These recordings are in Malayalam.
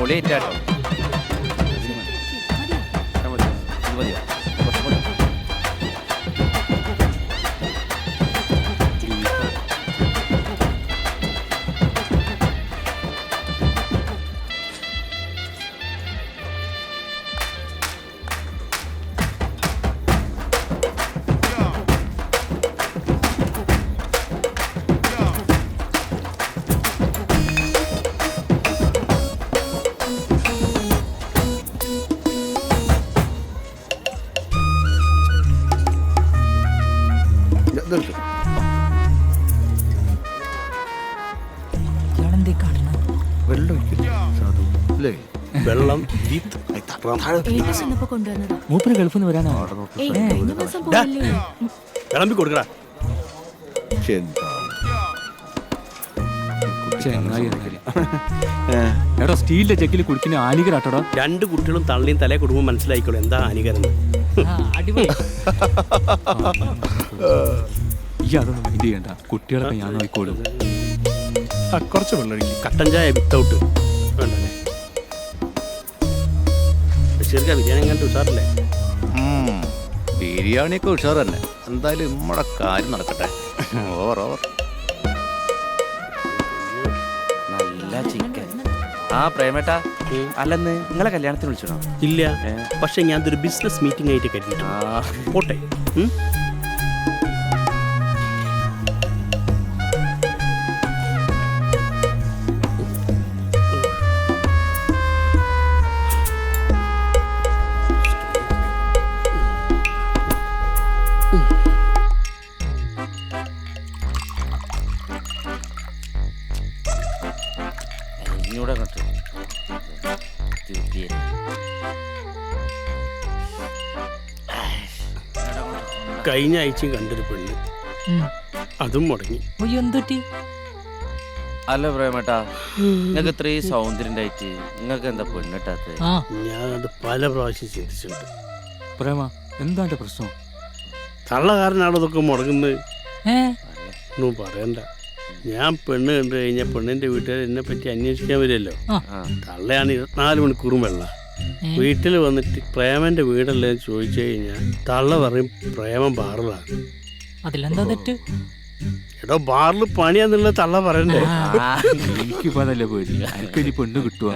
പൊളിയേറ്റാട്ടോ. മതിയോ? വെള്ളം മൂപ്പര് ഗൾഫിൽ നിന്ന് വരാനോ? വിളമ്പി കൊടുക്കടാ. എടാ സ്റ്റീലിന്റെ ചെക്കിൽ കുടിക്കുന്ന ഹാനികരാട്ടോടാ. 2 കുട്ടികളും തള്ളിയും തലേ കുടുംബം മനസ്സിലായിക്കോളൂ എന്താ ഹാനികരം. ഈ അതൊന്നും മൈൻഡ് ചെയ്യണ്ട, കുട്ടികളൊക്കെ ഞാൻ നോക്കിക്കോളും. കുറച്ച് വെള്ളം കട്ടൻ ചായ വിത്തൗട്ട് വേണ്ടല്ലേ? ശരിക്കും ബിരിയാണി കണ്ട് ഉഷാറല്ലേ? ബിരിയാണിയൊക്കെ ഉഷാർ തന്നെ. എന്തായാലും നമ്മുടെ കാര്യം നടക്കട്ടെ. ഓവർ നല്ല ചിക്കൻ. ആ പ്രേമേട്ടാ, അല്ലെന്ന് നിങ്ങളെ കല്യാണത്തിന് വിളിച്ചോ? ഇല്ല, പക്ഷെ ഞാൻ ഒരു ബിസിനസ് മീറ്റിംഗ് ആയിട്ട് കരുതിയിട്ടുണ്ട്. പോട്ടെ. കഴിഞ്ഞ ആഴ്ച കണ്ടൊരു പെണ്ണ്, അതും മുടങ്ങി. അല്ല പ്രേമേട്ടാ, നിങ്ങൾക്ക് ഇത്രയും സൗന്ദര്യം ഉണ്ടായിട്ട് നിങ്ങൾക്ക് എന്താ പെണ്ണിട്ടാത്ത? ഞാനത് പല പ്രാവശ്യം ചിന്തിച്ചിട്ടുണ്ട്. പ്രേമ, എന്താ പ്രശ്നം? തള്ളകാരനാണോ ഇതൊക്കെ മുടങ്ങുന്നത്? ഒന്നും പറയണ്ട. ഞാൻ പെണ്ണ് കണ്ടു കഴിഞ്ഞാൽ പെണ്ണിന്റെ വീട്ടുകാർ എന്നെ പറ്റി അന്വേഷിക്കാൻ വരുമല്ലോ. തള്ളയാണ് 24 മണിക്കൂറും വെള്ള. വീട്ടിൽ വന്നിട്ട് പ്രേമന്റെ വീടല്ലേ ചോദിച്ചു കഴിഞ്ഞാൽ തള്ള പറയും പ്രേമം ബാറിലാണ്. അതിലെന്താ തെറ്റ്? എടോ, ബാറിൽ പണിയാന്നുള്ള തള്ള പറയണ്ടേ? പെണ്ണ് കിട്ടുവാ.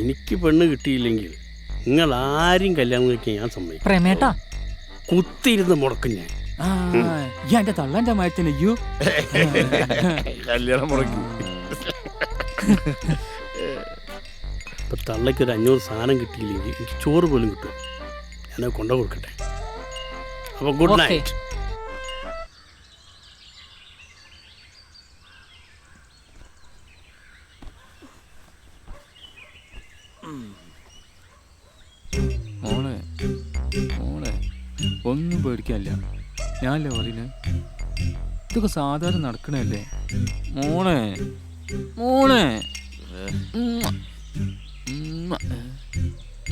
എനിക്ക് പെണ്ണ് കിട്ടിയില്ലെങ്കിൽ നിങ്ങൾ ആരും കല്യാണം കഴിക്കാൻ ഞാൻ സമ്മതിക്കും. പ്രേമേട്ടാ, കുത്തിയിരുന്ന് മുടക്കും ഞാൻ. എന്റെ തള്ളന്റെ മയത്തിനയ്യോ കല്യാണം മുടക്കി. ഇപ്പൊ തള്ളയ്ക്ക് ഒരു 500 സാധനം കിട്ടിയില്ലെങ്കിൽ എനിക്ക് ചോറ് പോലും കിട്ടും. ഞാനത് കൊണ്ടു കൊടുക്കട്ടെ. അപ്പൊ ഗുഡ് നൈറ്റ്. മോളെ മോളെ ഒന്നും പേടിക്കാനില്ല, ഞാനല്ലേ പറയുന്നത്. ഇതൊക്കെ സാധാരണ നടക്കണല്ലേ മോളെ. മോളെ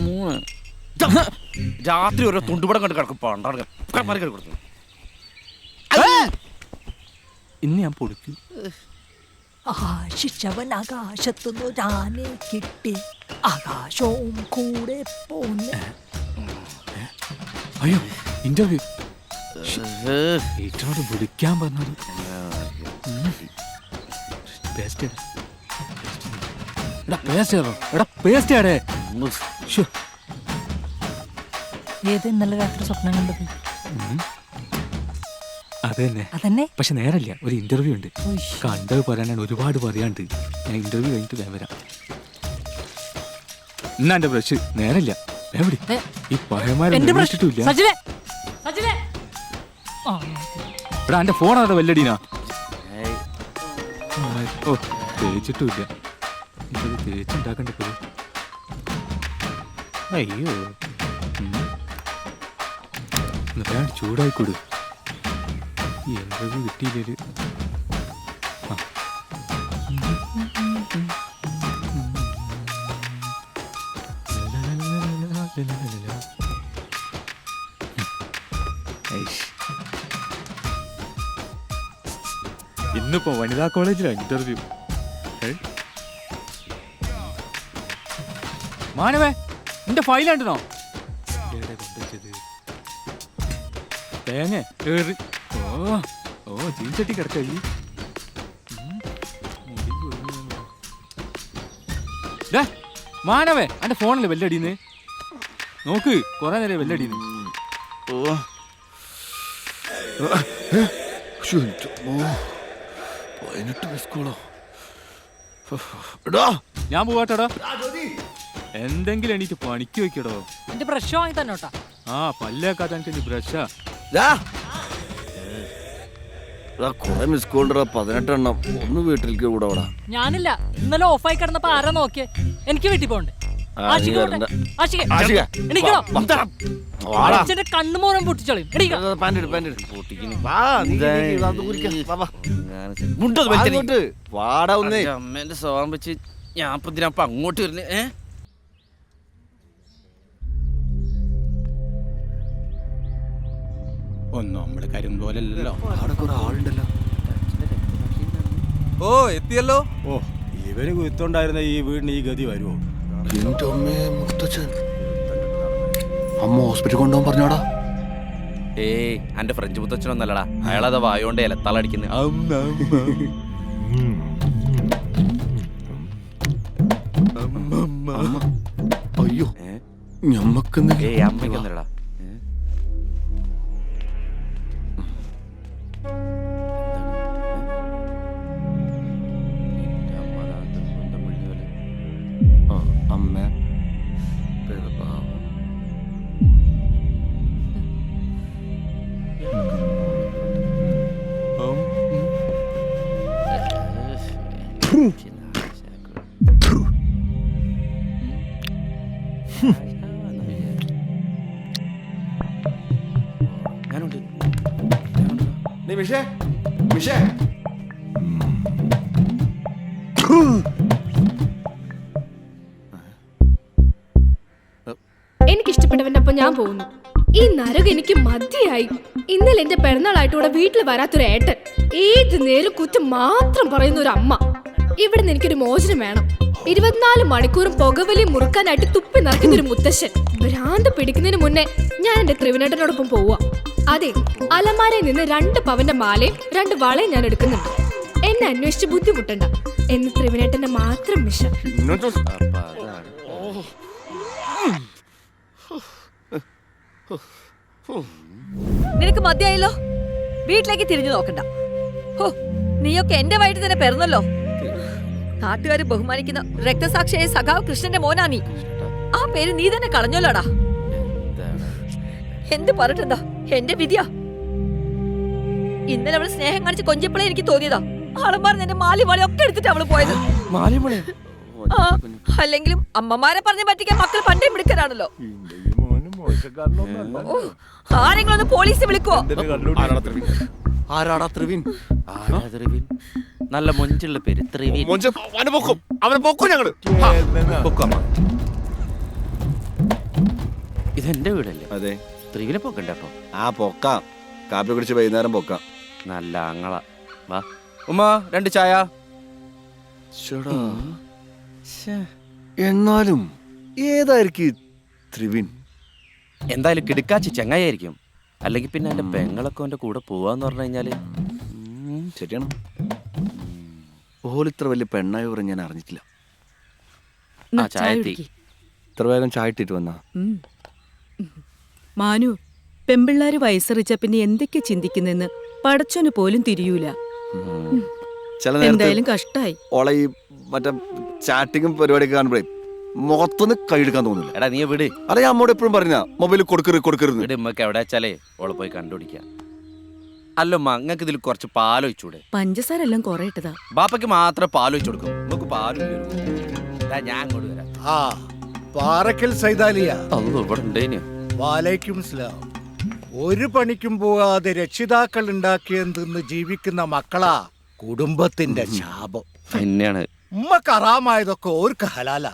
മോളെ രാത്രി ഓരോ തുണ്ടുപടം കണ്ട് കിടക്കും. ഇന്ന് ഞാൻ പൊടിക്കും. ആശിച്ചവൻ ആകാശത്തുനിന്നൊരാനെ കിട്ടി, ആകാശവും കൂടെ പോന്ന്. അയ്യോ, ഇന്റർവ്യൂ ഏറ്റോട് വിളിക്കാൻ പറഞ്ഞത്. ഏത് ഇന്നലെ രാത്രി സ്വപ്നം കണ്ടത്? അതന്നെ. പക്ഷെ നേരല്ല, ഒരു ഇന്റർവ്യൂ ഉണ്ട്. കണ്ടത് പറയാനാണ്, ഒരുപാട് പറയാണ്ട്. ഞാൻ ഇന്റർവ്യൂ കഴിഞ്ഞിട്ട് വേഗം വരാം. എന്നാ എന്റെ ബ്രഷ് നേരല്ല. ഈ പഴയമാരില്ല. എടാ, എന്റെ ഫോൺ അവിടെ വെല്ലടീനാ. ഓ, തേച്ചിട്ടുമില്ല. ഇത് തേച്ചുണ്ടാക്കണ്ട. അയ്യോ, വേണ്ട, ചൂടായിക്കൂട്. ഇന്റർവ്യൂ കിട്ടിയില്ലേ? ഇന്നിപ്പോ വനിതാ കോളേജിലാണ് ഇന്റർവ്യൂ. മാനവേ നിന്റെ ഫയലാണ്ടോ തേങ്ങ ഏറി ഓ ചീൻചട്ടി കിടക്കഴി മാനവേ എന്റെ ഫോണില് വെല്ലടീന്ന് നോക്ക് കൊറേ നേരം വെല്ലടീന്ന് ഞാൻ പോവാട്ടോടാ എന്തെങ്കിലും എണീറ്റ് പണിക്ക് വെക്കടോ എന്റെ ബ്രഷ് വാങ്ങി തന്നോട്ടാ ആ പല്ലേക്കാത്ത എനിക്ക് ബ്രഷാ കൊറേ മിസ് കോൾഡറാ 18 എണ്ണം ഒന്ന് വീട്ടിലേക്ക് കൂടെ വിടാ ഞാനില്ല ഇന്നലെ ഓഫായി കിടന്നപ്പോ ആരാ നോക്കിയേ എനിക്ക് വീട്ടിൽ പോണ്ടേ കണ്ണു മോറം പൊട്ടിച്ചോളിയും അമ്മേന്റെ സ്വഭാവം വെച്ച് ഞാൻ ഇപ്പൊ ഇതിനപ്പൊ അങ്ങോട്ട് വരുന്നേ. ഒന്നും നമ്മള് കാര്യം പോലല്ലോ. അവിടെ കുറെ ആളുണ്ടല്ലോ. ഓ എത്തിയല്ലോ. ഓ ഇവര് കുത്തോണ്ടായിരുന്ന ഈ വീടിന് ഈ ഗതി വരുമോ? അമ്മ ഹോസ്പിറ്റൽ കൊണ്ടുപോകാൻ പറഞ്ഞോടാ. ഏയ് എന്റെ ഫ്രഞ്ച് മുത്തച്ഛനൊന്നല്ലടാ, അയാളത് വായോണ്ട് ഇലത്താളടിക്കുന്നത്. അയ്യോ ഞമ്മക്കെന്ന് ഏയ് അമ്മയ്ക്കൊന്നല്ലടാ. അമ്മ ഞാനുണ്ട്. എനിക്കിഷ്ടപ്പെട്ടവന്റെ ഒപ്പം ഞാൻ പോകുന്നു. ഈ നരകം എനിക്ക് മതിയായി. ഇന്നലെ എന്റെ പിറന്നാളായിട്ട് ഇവിടെ വീട്ടിൽ വരാത്തൊരു ഏട്ടൻ, ഏത് നേരം കുറ്റം മാത്രം പറയുന്ന ഒരു അമ്മ. ഇവിടെ നിന്ന് എനിക്കൊരു മോചനം വേണം. 24 മണിക്കൂറും പുകവലി മുറുക്കാനായിട്ട് തുപ്പി നിറയ്ക്കുന്ന ഒരു മുത്തശ്ശൻ. ഭ്രാന്ത് പിടിക്കുന്നതിന് മുന്നേ ഞാൻ എന്റെ ത്രിവിനേട്ടനോടൊപ്പം പോവാ. അതെ, അലമാരയിൽ നിന്ന് 2 പവന്റെ മാലയും 2 വളയും ഞാൻ എടുക്കുന്നുണ്ട്. എന്നെ അന്വേഷിച്ച് ബുദ്ധിമുട്ടണ്ട എന്ന് ത്രിവിനേട്ടന്റെ മാത്രം മിഷൻ. നിനക്ക് മതിയായല്ലോ, വീട്ടിലേക്ക് തിരിഞ്ഞു നോക്കണ്ട. ഹോ, നീയൊക്കെ എന്റെ വയറ്റിൽ തന്നെ പിറന്നല്ലോ. നാട്ടുകാര് ബഹുമാനിക്കുന്ന രക്തസാക്ഷിയായ സഖാവ് കൃഷ്ണന്റെ മോനാ നീ. ആ പേര് നീ തന്നെ കളഞ്ഞല്ലോടാ. എന്ത് പറഞ്ഞെന്താ, എന്റെ വിധിയാ. ഇന്നലെ അവള് സ്നേഹം കാണിച്ച് കൊഞ്ചപ്പോഴേ എനിക്ക് തോന്നിയതാ. ആളന്മാർ എന്റെ മാലി വളി ഒക്കെ എടുത്തിട്ട് അവള് പോയത്. ആ, അല്ലെങ്കിലും അമ്മമാരെ പറഞ്ഞു പറ്റിക്കാൻ മക്കൾ പണ്ടേ മിടുക്കരാണല്ലോ. ആരെങ്കിലും ഒന്ന് പോലീസ് വിളിക്കുവോ? ആരാടാ ത്രിവിൻ? നല്ല മൊഞ്ചുള്ള പേര് ത്രിവിൻ. ഇതെന്റെ വീടല്ലേ? അതെ. ത്രിവിനെ പോക്കണ്ട അപ്പൊ? ആ പൊക്കാം, കാപ്പി കുടിച്ച് വൈകുന്നേരം പൊക്കാം. നല്ല ആങ്ങള. വാ ഉമ്മ, 2 ചായ. എന്നാലും ഏതായിരിക്കും ത്രിവിൻ? എന്തായാലും കിടക്കാച്ചി ചെങ്ങായിരിക്കും. അല്ലെങ്കിൽ പിന്നെ എന്റെ പെങ്ങളൊക്കെ എന്റെ കൂടെ പോവാന്ന് പറഞ്ഞു കഴിഞ്ഞാല് ശരിയാണ്. ഓൾ ഇത്ര വലിയ പെണ്ണായി പറഞ്ഞ് ഞാൻ അറിഞ്ഞിട്ടില്ല. ഇത്ര വേഗം ചായ ഇട്ടിട്ട് വന്നാ? മാനു, പെമ്പിള്ളാര് വയസ്സറിച്ച പിന്നെ എന്തൊക്കെ ചിന്തിക്കുന്നെന്ന് പടച്ചോന് പോലും തിരിയൂല. എന്തായാലും കഷ്ടായി. ഓളെ ഈ മറ്റേ ചാറ്റിങ്ങും പരിപാടിയൊക്കെ കാണുമ്പോഴേ മുഖത്തൊന്ന് കൈയെടുക്കാൻ തോന്നില്ല. എടാ നീ വിട്. അതെ, ഞാൻ അമ്മോട് എപ്പോഴും പറഞ്ഞ മൊബൈൽ കൊടുക്കരുത്. വീട് ഉമ്മക്ക് എവിടെ വെച്ചാലേ ഓളെ പോയി കണ്ടുപിടിക്കാം. അല്ലമ്മ, അങ്ങക്ക് ഇതിൽ കുറച്ച് പാലൊഴിച്ചൂടെ? പഞ്ചസാര എല്ലാം കൊറേ ഇട്ടതാ. ബാപ്പയ്ക്ക് മാത്രം പാലൊഴിച്ചു കൊടുക്കും, നമുക്ക് പാലും ഞാൻ അങ്ങോട്ട് വരാം. പാറക്കൽ സൈതാലിയ. ഇവിടെ ഉണ്ടേനു. വാലൈക്കും സലാം. ഒരു പണിക്കും പോകാതെ രക്ഷിതാക്കൾ ഉണ്ടാക്കിയെന്ന് ജീവിക്കുന്ന മക്കളാ കുടുംബത്തിന്റെ ശാപം. തന്നെയാണ്. ഉമ്മക്ക് അറാമായതൊക്കെ ഓർക്ക് ഹലാല.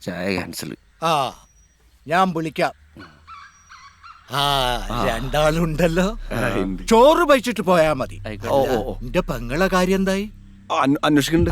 ചായ ക്യാൻസൽ. ആ, ഞാൻ വിളിക്കാം. ആ, 2 ആളുണ്ടല്ലോ. ചോറ് കഴിച്ചിട്ട് പോയാ മതി. എന്റെ പെങ്ങളെ കാര്യം എന്തായി? അന്വേഷിക്കണ്ട.